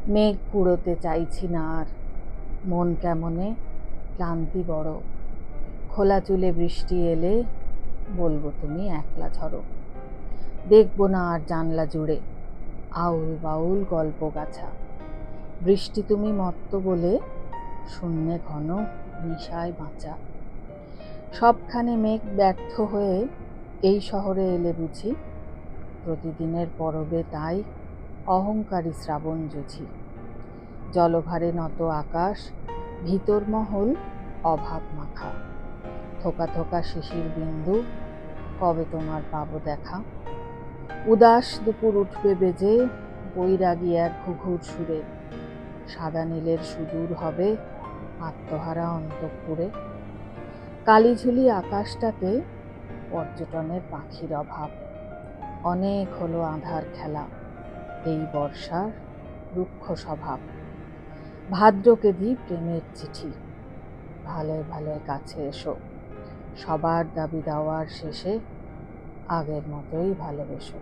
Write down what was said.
মেঘ কুড়োতে চাইছি না আর, মন কেমনে ক্লান্তি বড়। খোলা চুলে বৃষ্টি এলে বলবো তুমি একলা ঝরো। দেখবো না আর জানলা জুড়ে আউল বাউল গল্প গাছা। বৃষ্টি তুমি মত্ত বলে শূন্যে ঘন নিশায় বাঁচা। সবখানে মেঘ ব্যর্থ হয়ে এই শহরে এলে বুঝি, প্রতিদিনের পরবে তাই অহংকারী শ্রাবণ জুঝি। জলভারে নত আকাশ, ভিতর মহল অভাব মাখা। থোকা থোকা শিশির বিন্দু, কবে তোমার পাবো দেখা। উদাস দুপুর উঠবে বেজে, বৈরাগী এক ঘুঘুর সুরে। সাদা নীলের সুদূর হবে আত্মহারা অন্তঃপুরে। কালিঝুলি আকাশটাতে পর্যটনের পাখির অভাব। অনেক হলো আঁধার খেলা, এই বর্ষার রুক্ষ স্বভাব। ভাদ্রকে দি প্রেমের চিঠি, ভালোয় ভালোয় কাছে এসো। সবার দাবি দাওয়ার শেষে আগের মতোই ভালোবেসো।